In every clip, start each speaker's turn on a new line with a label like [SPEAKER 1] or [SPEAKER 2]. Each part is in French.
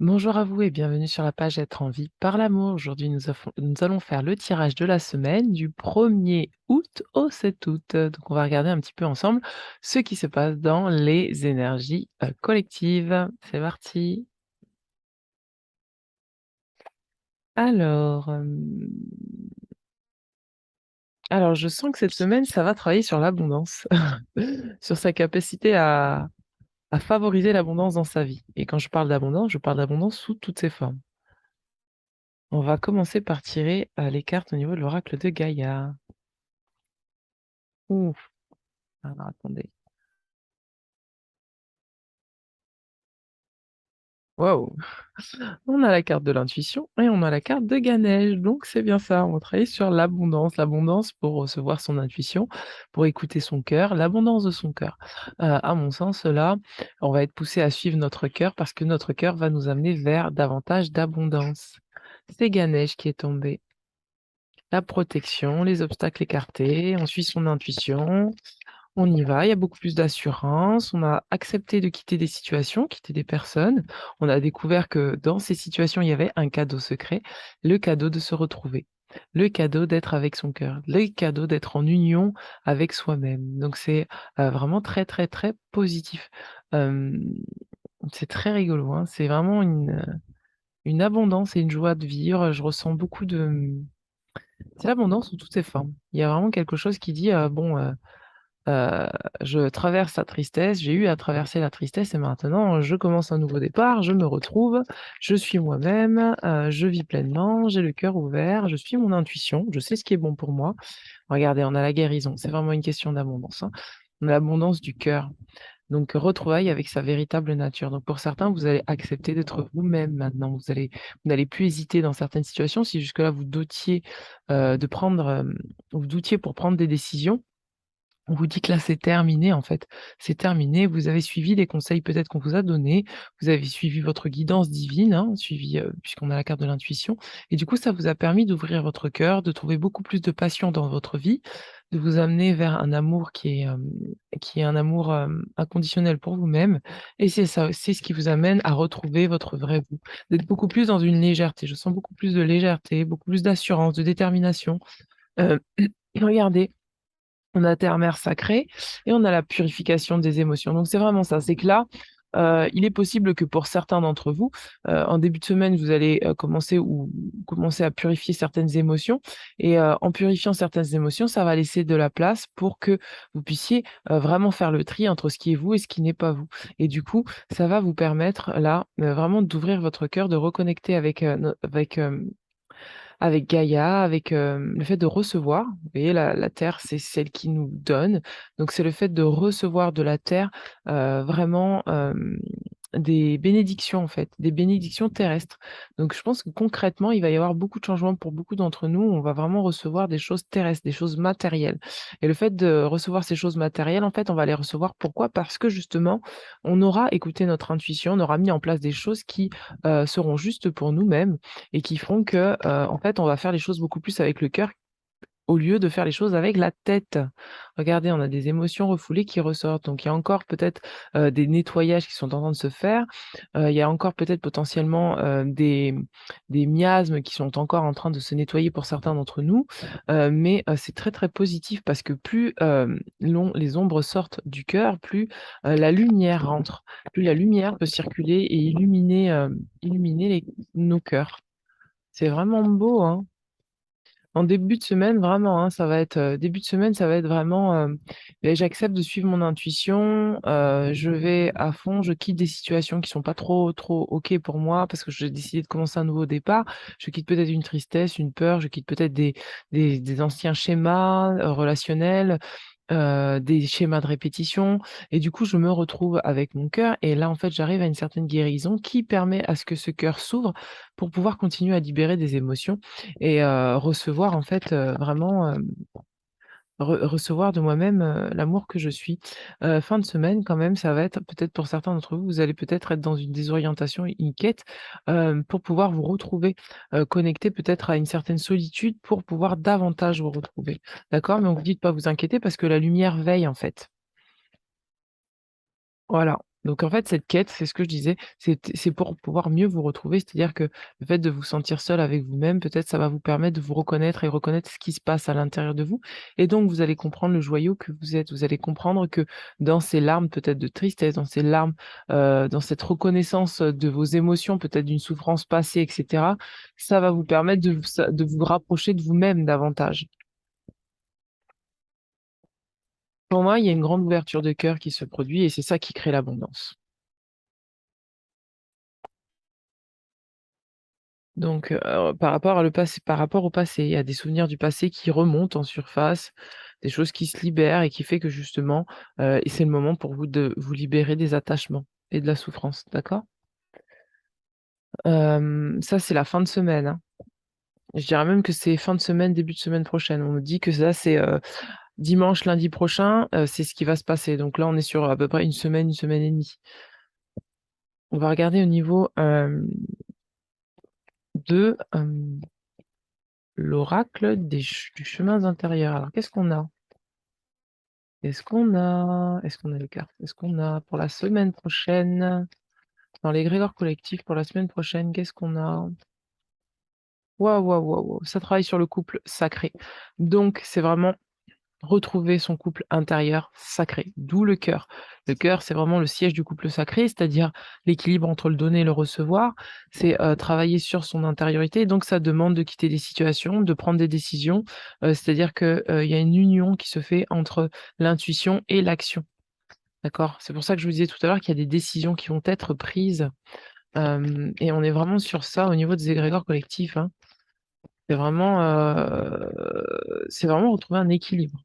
[SPEAKER 1] Bonjour à vous et bienvenue sur la page Être en vie par l'amour. Aujourd'hui, nous allons faire le tirage de la semaine du 1er août au 7 août. Donc, on va regarder un petit peu ensemble ce qui se passe dans les énergies collectives. C'est parti. Alors, alors, je sens que cette semaine, ça va travailler sur l'abondance, sur sa capacité à favoriser l'abondance dans sa vie. Et quand je parle d'abondance sous toutes ses formes. On va commencer par tirer les cartes au niveau de l'oracle de Gaïa. Ouh, alors attendez. Waouh! On a la carte de l'intuition et on a la carte de Ganesh, donc c'est bien ça, on va travailler sur l'abondance. L'abondance pour recevoir son intuition, pour écouter son cœur, l'abondance de son cœur. À mon sens, là, on va être poussé à suivre notre cœur parce que notre cœur va nous amener vers davantage d'abondance. C'est Ganesh qui est tombé. La protection, les obstacles écartés, on suit son intuition. On y va, il y a beaucoup plus d'assurance, on a accepté de quitter des situations, quitter des personnes. On a découvert que dans ces situations, il y avait un cadeau secret, le cadeau de se retrouver, le cadeau d'être avec son cœur, le cadeau d'être en union avec soi-même. Donc c'est, vraiment très, très, très positif. Hem, c'est très rigolo, hein, c'est vraiment une abondance et une joie de vivre. Je ressens beaucoup de, c'est l'abondance sous toutes ses formes. Il y a vraiment quelque chose qui dit, bon, Heu, je traverse la tristesse, j'ai eu à traverser la tristesse et maintenant je commence un nouveau départ, je me retrouve, je suis moi-même, je vis pleinement, j'ai le cœur ouvert, je suis mon intuition, je sais ce qui est bon pour moi. Regardez, on a la guérison, c'est vraiment une question d'abondance, hein. On a l'abondance du cœur, donc retrouvailles avec sa véritable nature. Donc pour certains, vous allez accepter d'être vous-même maintenant, vous n'allez plus hésiter dans certaines situations. Si jusque-là vous doutiez, de prendre, vous doutiez pour prendre des décisions, on vous dit que là, c'est terminé, en fait. C'est terminé. Vous avez suivi les conseils peut-être qu'on vous a donnés. Vous avez suivi votre guidance divine, hein, suivi, puisqu'on a la carte de l'intuition et du coup, ça vous a permis d'ouvrir votre cœur, de trouver beaucoup plus de passion dans votre vie, de vous amener vers un amour qui est un amour, inconditionnel pour vous-même et c'est ça, c'est ce qui vous amène à retrouver votre vrai vous. D'être beaucoup plus dans une légèreté. Je sens beaucoup plus de légèreté, beaucoup plus d'assurance, de détermination. Heu, regardez, on a terre-mère sacrée et on a la purification des émotions. Donc c'est vraiment ça, c'est que là, il est possible que pour certains d'entre vous, en début de semaine, vous allez, commencer à purifier certaines émotions et en purifiant certaines émotions, ça va laisser de la place pour que vous puissiez, vraiment faire le tri entre ce qui est vous et ce qui n'est pas vous et du coup, ça va vous permettre là, vraiment d'ouvrir votre cœur, de reconnecter avec, avec Gaïa, avec, le fait de recevoir. Vous voyez la terre, c'est celle qui nous donne, donc c'est le fait de recevoir de la terre, vraiment, des bénédictions, en fait, des bénédictions terrestres. Donc je pense que concrètement, il va y avoir beaucoup de changements pour beaucoup d'entre nous. On va vraiment recevoir des choses terrestres, des choses matérielles et le fait de recevoir ces choses matérielles, en fait, on va les recevoir pourquoi? Parce que justement, on aura écouté notre intuition, on aura mis en place des choses qui, seront justes pour nous-mêmes et qui feront que, en fait, on va faire les choses beaucoup plus avec le cœur au lieu de faire les choses avec la tête. Regardez, on a des émotions refoulées qui ressortent, donc il y a encore peut-être, des nettoyages qui sont en train de se faire. Il y a encore peut-être potentiellement, des miasmes qui sont encore en train de se nettoyer pour certains d'entre nous, mais c'est très, très positif parce que plus, les ombres sortent du cœur, plus, la lumière rentre, plus la lumière peut circuler et illuminer nos cœurs. C'est vraiment beau, hein. En début de semaine, vraiment, hein, ça va être, début de semaine, ça va être vraiment, beh, j'accepte de suivre mon intuition, je vais à fond, je quitte des situations qui sont pas trop OK pour moi parce que j'ai décidé de commencer un nouveau départ. Je quitte peut-être une tristesse, une peur, je quitte peut-être des anciens schémas, relationnels, des schémas de répétition et du coup, je me retrouve avec mon cœur et là, en fait, j'arrive à une certaine guérison qui permet à ce que ce cœur s'ouvre pour pouvoir continuer à libérer des émotions et recevoir, en fait, vraiment, recevoir de moi-même, l'amour que je suis. Fin de semaine quand même, ça va être peut-être pour certains d'entre vous, vous allez peut-être être dans une désorientation, une quête, pour pouvoir vous retrouver, connectés peut-être à une certaine solitude pour pouvoir davantage vous retrouver. D'accord? Mais on vous dit de pas vous inquiéter parce que la lumière veille en fait. Voilà. Donc en fait, cette quête, c'est ce que je disais, c'est pour pouvoir mieux vous retrouver. C'est-à-dire que le fait de vous sentir seul avec vous-même, peut-être ça va vous permettre de vous reconnaître et reconnaître ce qui se passe à l'intérieur de vous et donc vous allez comprendre le joyau que vous êtes. Vous allez comprendre que dans ces larmes peut-être de tristesse, dans ces larmes, dans cette reconnaissance, de vos émotions, peut-être d'une souffrance passée et cetera, ça va vous permettre de vous rapprocher de vous-même davantage. Pour moi, il y a une grande ouverture de cœur qui se produit et c'est ça qui crée l'abondance. Donc, par rapport au passé, il y a des souvenirs du passé qui remontent en surface, des choses qui se libèrent et qui fait que justement, et c'est le moment pour vous de vous libérer des attachements et de la souffrance, d'accord? Ça, c'est la fin de semaine, hein. Je dirais même que c'est fin de semaine, début de semaine prochaine. On me dit que ça, c'est, dimanche, lundi prochain, c'est ce qui va se passer. Donc là, on est sur à peu près une semaine et demie. On va regarder au niveau, de, l'oracle du chemins intérieurs. Alors qu'est-ce qu'on a? Est-ce qu'on a les cartes? Est-ce qu'on a pour la semaine prochaine, dans l'égrégore collectif pour la semaine prochaine, qu'est-ce qu'on a? Waouh, waouh, waouh, waouh, ça travaille sur le couple sacré. Donc c'est vraiment retrouver son couple intérieur sacré, d'où le cœur. Le cœur, c'est vraiment le siège du couple sacré, c'est-à-dire l'équilibre entre le donner et le recevoir. C'est, travailler sur son intériorité, donc ça demande de quitter des situations, de prendre des décisions, c'est-à-dire que, il y a une union qui se fait entre l'intuition et l'action. D'accord? C'est pour ça que je vous disais tout à l'heure qu'il y a des décisions qui vont être prises, et on est vraiment sur ça au niveau des égrégores collectifs, hein. C'est vraiment retrouver un équilibre.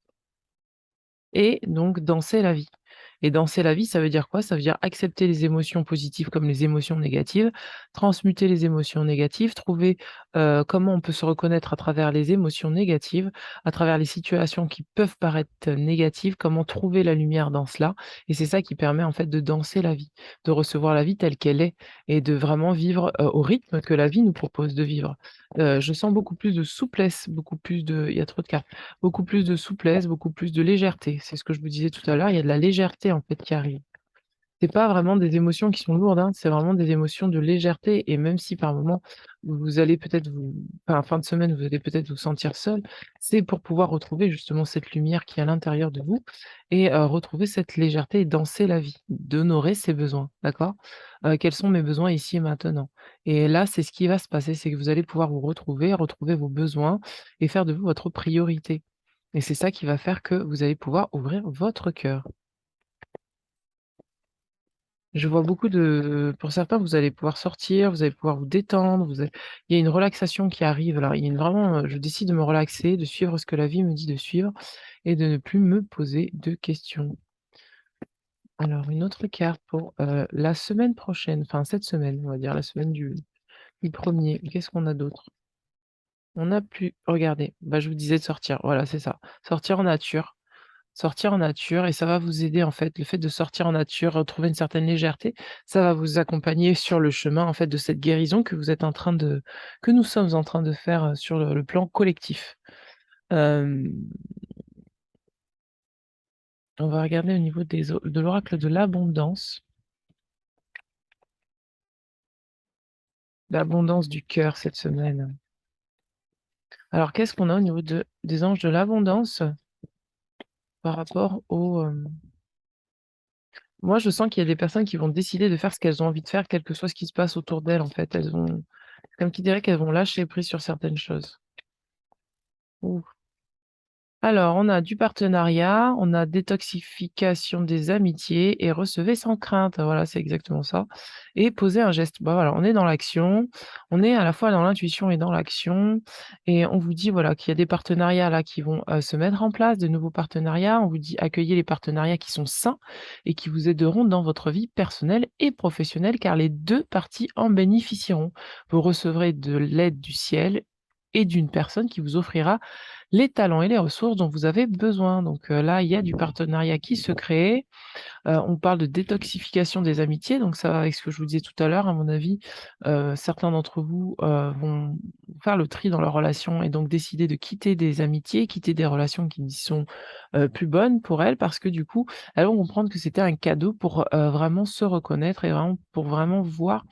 [SPEAKER 1] Et donc danser la vie. Et danser la vie, ça veut dire quoi? Ça veut dire accepter les émotions positives comme les émotions négatives, transmuter les émotions négatives, trouver, comment on peut se reconnaître à travers les émotions négatives, à travers les situations qui peuvent paraître négatives, comment trouver la lumière dans cela et c'est ça qui permet en fait de danser la vie, de recevoir la vie telle qu'elle est et de vraiment vivre, au rythme que la vie nous propose de vivre. Je sens beaucoup plus de souplesse, beaucoup plus de il y a trop de cartes. Beaucoup plus de souplesse, beaucoup plus de légèreté. C'est ce que je vous disais tout à l'heure, il y a de la légèreté, en fait, qui arrive. C'est pas vraiment des émotions qui sont lourdes, hein, c'est vraiment des émotions de légèreté et même si par moment vous allez peut-être enfin, fin de semaine, vous allez peut-être vous sentir seul, c'est pour pouvoir retrouver justement cette lumière qui est à l'intérieur de vous et retrouver cette légèreté et danser la vie, d'honorer ses besoins, d'accord? Quels sont mes besoins ici et maintenant? Et là, c'est ce qui va se passer, c'est que vous allez pouvoir vous retrouver, retrouver vos besoins et faire de vous votre priorité. Et c'est ça qui va faire que vous allez pouvoir ouvrir votre cœur. Je vois beaucoup de pour certains, vous allez pouvoir sortir, vous allez pouvoir vous détendre, vous allez il y a une relaxation qui arrive là, il y a une vraiment, je décide de me relaxer, de suivre ce que la vie me dit de suivre et de ne plus me poser de questions. Alors une autre carte pour, la semaine prochaine, enfin cette semaine, on va dire la semaine du 1er. Qu'est-ce qu'on a d'autre? On a plus regardez, bah, je vous disais de sortir, voilà, c'est ça. Sortir en nature. Sortir en nature et ça va vous aider en fait, le fait de sortir en nature, retrouver une certaine légèreté, ça va vous accompagner sur le chemin en fait de cette guérison que nous sommes en train de faire, sur le plan collectif. Hem, on va regarder au niveau de l'oracle de l'abondance du cœur cette semaine. Alors qu'est-ce qu'on a au niveau des anges de l'abondance par rapport moi je sens qu'il y a des personnes qui vont décider de faire ce qu'elles ont envie de faire, quel que soit ce qui se passe autour d'elles en fait. Elles vont comme qui dirait qu'elles vont lâcher prise sur certaines choses. Ouh. Alors, on a du partenariat, on a détoxification des amitiés et recevez sans crainte. Voilà, c'est exactement ça. Et poser un geste. Bah voilà, on est dans l'action, on est à la fois dans l'intuition et dans l'action. Et on vous dit voilà qu'il y a des partenariats là qui vont se mettre en place, de nouveaux partenariats. On vous dit accueillez les partenariats qui sont sains et qui vous aideront dans votre vie personnelle et professionnelle, car les deux parties en bénéficieront. Vous recevrez de l'aide du ciel et d'une personne qui vous offrira les talents et les ressources dont vous avez besoin. Donc, là, il y a du partenariat qui se crée. On parle de détoxification des amitiés, donc ça va avec ce que je vous disais tout à l'heure. À mon avis, certains d'entre vous, vont faire le tri dans leurs relations et donc décider de quitter des amitiés, quitter des relations qui ne sont, plus bonnes pour elles parce que du coup, elles vont comprendre que c'était un cadeau pour, vraiment se reconnaître et vraiment pour vraiment voir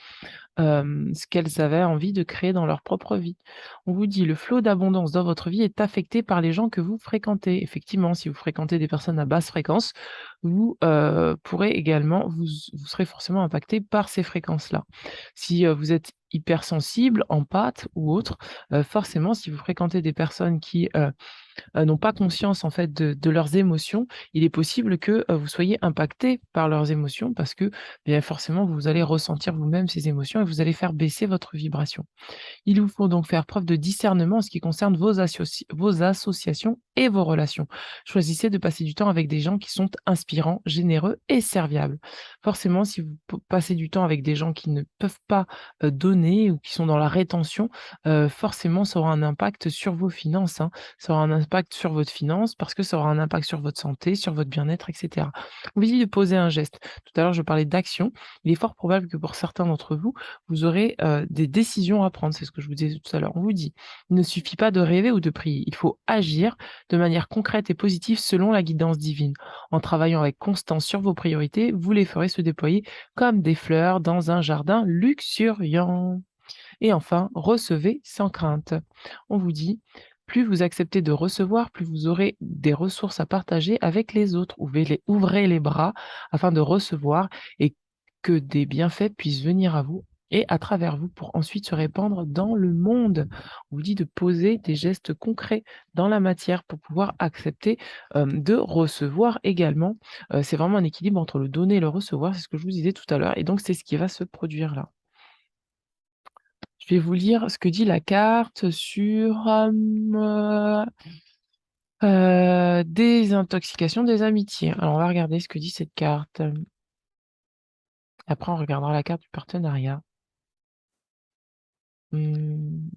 [SPEAKER 1] ce qu'elles avaient envie de créer dans leur propre vie. On vous dit: «Le flot d'abondance dans votre vie est affecté par les gens que vous fréquentez». Effectivement, si vous fréquentez des personnes à basse fréquence, vous, pourrez également vous serez forcément impacté par ces fréquences-là. Si, vous êtes hypersensible, empathe ou autre, forcément si vous fréquentez des personnes qui, n'ont pas conscience en fait de leurs émotions, il est possible que, vous soyez impacté par leurs émotions parce que, bien forcément vous allez ressentir vous-même ces émotions et vous allez faire baisser votre vibration. Il vous faut donc faire preuve de discernement en ce qui concerne vos associations et vos relations. Choisissez de passer du temps avec des gens qui sont inspirants, généreux et serviables. Forcément, si vous passez du temps avec des gens qui ne peuvent pas donner ou qui sont dans la rétention, forcément, ça aura un impact sur vos finances, hein. Ça aura un impact sur votre finance parce que ça aura un impact sur votre santé, sur votre bien-être, etc. On vous dit de poser un geste. Tout à l'heure, je parlais d'action. Il est fort probable que pour certains d'entre vous, vous aurez, des décisions à prendre, c'est ce que je vous disais tout à l'heure. On vous dit: «Il ne suffit pas de rêver ou de prier, il faut agir de manière concrète et positive selon la guidance divine. En travaillant avec constance sur vos priorités, vous les ferez se déployer comme des fleurs dans un jardin luxuriant». Et enfin, recevez sans crainte. On vous dit: «Plus vous acceptez de recevoir, plus vous aurez des ressources à partager avec les autres. Ouvrez les bras afin de recevoir et que des bienfaits puissent venir à vous et à travers vous pour ensuite se répandre dans le monde». On vous dit de poser des gestes concrets dans la matière pour pouvoir accepter, de recevoir également. C'est vraiment un équilibre entre le donner et le recevoir, c'est ce que je vous disais tout à l'heure et donc c'est ce qui va se produire là. Je vais vous lire ce que dit la carte sur, désintoxication des amitiés. Alors on va regarder ce que dit cette carte, après on regardera la carte du partenariat. Mmh,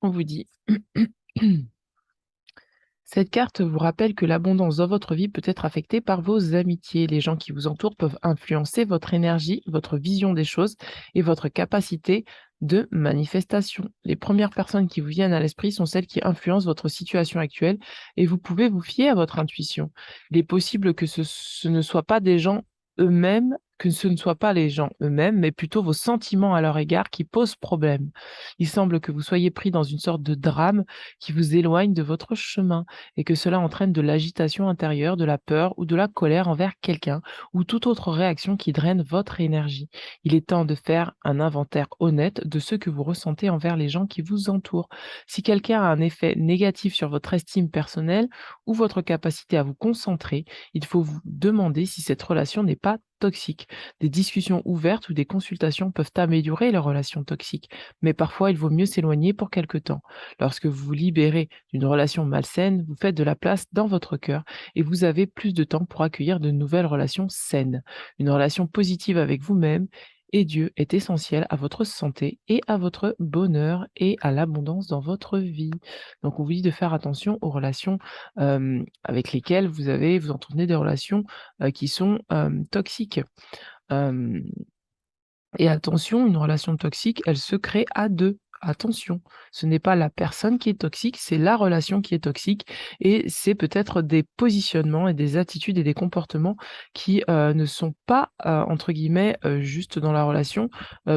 [SPEAKER 1] on vous dit: «Cette carte vous rappelle que l'abondance dans votre vie peut être affectée par vos amitiés. Les gens qui vous entourent peuvent influencer votre énergie, votre vision des choses et votre capacité de manifestation. Les premières personnes qui vous viennent à l'esprit sont celles qui influencent votre situation actuelle et vous pouvez vous fier à votre intuition. Il est possible que ce ne soit pas des gens eux-mêmes, que ce ne soient pas les gens eux-mêmes, mais plutôt vos sentiments à leur égard qui posent problème. Il semble que vous soyez pris dans une sorte de drame qui vous éloigne de votre chemin et que cela entraîne de l'agitation intérieure, de la peur ou de la colère envers quelqu'un ou toute autre réaction qui draine votre énergie. Il est temps de faire un inventaire honnête de ce que vous ressentez envers les gens qui vous entourent. Si quelqu'un a un effet négatif sur votre estime personnelle ou votre capacité à vous concentrer, il faut vous demander si cette relation n'est pas toxique. Des discussions ouvertes ou des consultations peuvent améliorer les relations toxiques, mais parfois il vaut mieux s'éloigner pour quelque temps. Lorsque vous vous libérez d'une relation malsaine, vous faites de la place dans votre cœur et vous avez plus de temps pour accueillir de nouvelles relations saines. Une relation positive avec vous-même et Dieu est essentielle à votre santé et à votre bonheur et à l'abondance dans votre vie. Donc on vous dit de faire attention aux relations avec lesquelles vous entretenez des relations qui sont toxiques. Hem et attention, une relation toxique, elle se crée à 2. Attention, ce n'est pas la personne qui est toxique, c'est la relation qui est toxique et c'est peut-être des positionnements et des attitudes et des comportements qui, ne sont pas, entre guillemets, «justes» dans la relation,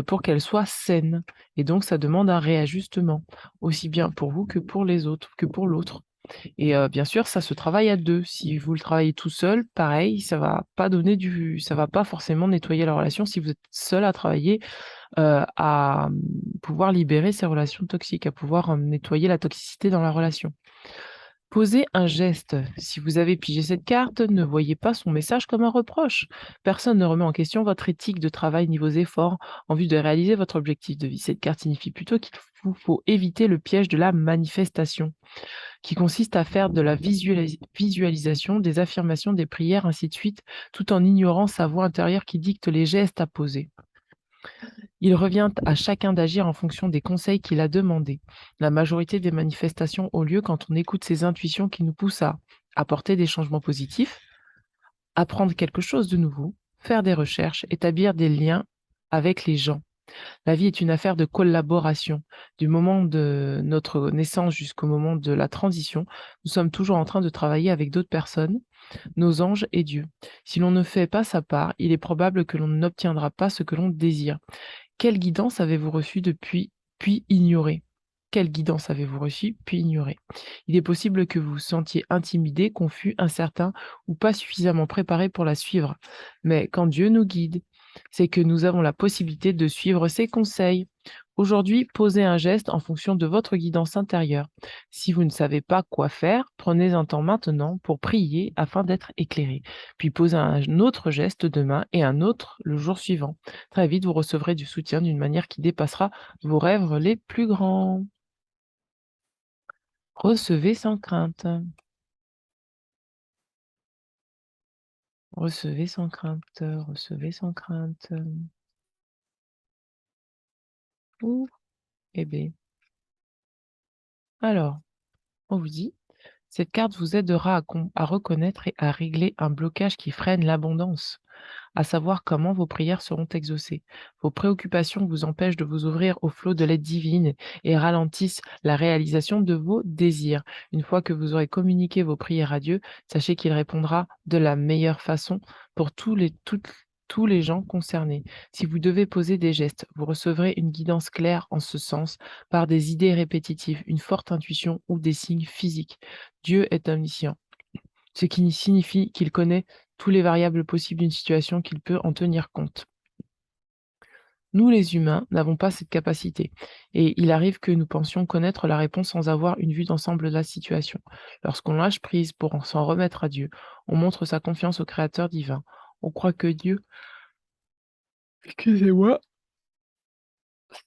[SPEAKER 1] pour qu'elle soit saine et donc ça demande un réajustement, aussi bien pour vous que pour les autres que pour l'autre. Et bien sûr, ça se travaille à 2. Si vous le travaillez tout seul, pareil, ça va pas forcément nettoyer la relation si vous êtes seul à travailler, à, pouvoir libérer ces relations toxiques, à pouvoir, nettoyer la toxicité dans la relation. Posez un geste. Si vous avez pigé cette carte, ne voyez pas son message comme un reproche. Personne ne remet en question votre éthique de travail ni vos efforts en vue de réaliser votre objectif de vie. Cette carte signifie plutôt qu'il vous faut éviter le piège de la manifestation qui consiste à faire de la visualisation, des affirmations, des prières, ainsi de suite, tout en ignorant sa voix intérieure qui dicte les gestes à poser. Il revient à chacun d'agir en fonction des conseils qu'il a demandés. La majorité des manifestations ont lieu quand on écoute ses intuitions qui nous poussent à apporter des changements positifs, apprendre quelque chose de nouveau, faire des recherches, établir des liens avec les gens. La vie est une affaire de collaboration. Du moment de notre naissance jusqu'au moment de la transition, nous sommes toujours en train de travailler avec d'autres personnes, nos anges et Dieu. Si l'on ne fait pas sa part, il est probable que l'on n'obtiendra pas ce que l'on désire. Quelle guidance avez-vous reçue depuis, puis ignorée? Quelle guidance avez-vous reçue, puis ignorée? Il est possible que vous vous sentiez intimidé, confus, incertain ou pas suffisamment préparé pour la suivre. Mais quand Dieu nous guide, c'est que nous avons la possibilité de suivre ses conseils. Aujourd'hui, posez un geste en fonction de votre guidance intérieure. Si vous ne savez pas quoi faire, prenez un temps maintenant pour prier afin d'être éclairé. Puis posez un autre geste demain et un autre le jour suivant. Très vite, vous recevrez du soutien d'une manière qui dépassera vos rêves les plus grands. Recevez sans crainte. Recevez sans crainte. Recevez sans crainte. Ouh, eh bien. Alors, on vous dit, cette carte vous aidera à reconnaître et à régler un blocage qui freine l'abondance, à savoir comment vos prières seront exaucées. Vos préoccupations vous empêchent de vous ouvrir au flot de l'aide divine et ralentissent la réalisation de vos désirs. Une fois que vous aurez communiqué vos prières à Dieu, sachez qu'il répondra de la meilleure façon pour tous les gens concernés. Si vous devez poser des gestes, vous recevrez une guidance claire en ce sens par des idées répétitives, une forte intuition ou des signes physiques. Dieu est omniscient, ce qui signifie qu'il connaît tous les variables possibles d'une situation, qu'il peut en tenir compte. Nous, les humains, n'avons pas cette capacité, et il arrive que nous pensions connaître la réponse sans avoir une vue d'ensemble de la situation. Lorsqu'on lâche prise pour s'en remettre à Dieu, on montre sa confiance au Créateur divin. On croit que Dieu, excusez-moi,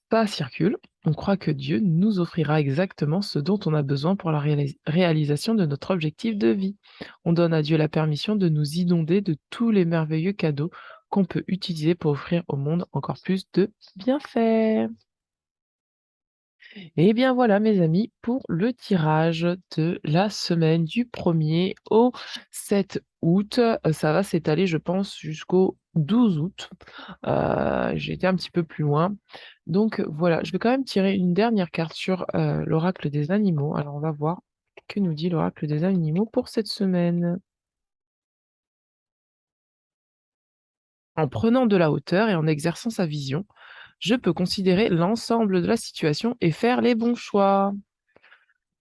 [SPEAKER 1] ça circule. On croit que Dieu nous offrira exactement ce dont on a besoin pour la réalisation de notre objectif de vie. On donne à Dieu la permission de nous inonder de tous les merveilleux cadeaux qu'on peut utiliser pour offrir au monde encore plus de bienfaits. Et bien voilà mes amis pour le tirage de la semaine du 1er au 7 août. Ça va s'étaler je pense jusqu'au 12 août. J'ai été un petit peu plus loin. Donc voilà, je vais quand même tirer une dernière carte sur, l'oracle des animaux. Alors on va voir que nous dit l'oracle des animaux pour cette semaine. En prenant de la hauteur et en exerçant sa vision, je peux considérer l'ensemble de la situation et faire les bons choix.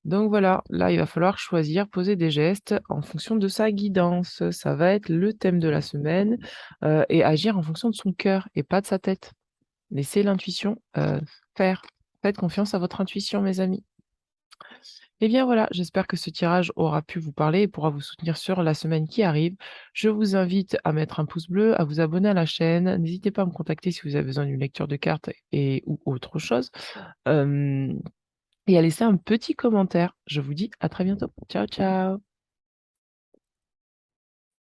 [SPEAKER 1] Donc voilà, là, il va falloir choisir, poser des gestes en fonction de sa guidance. Ça va être le thème de la semaine, et agir en fonction de son cœur et pas de sa tête. Laissez l'intuition, faire. Faites confiance à votre intuition, mes amis. Et bien voilà, j'espère que ce tirage aura pu vous parler et pourra vous soutenir sur la semaine qui arrive. Je vous invite à mettre un pouce bleu, à vous abonner à la chaîne. N'hésitez pas à me contacter si vous avez besoin d'une lecture de cartes et ou autre chose. Hem et à laisser un petit commentaire. Je vous dis à très bientôt. Ciao, ciao.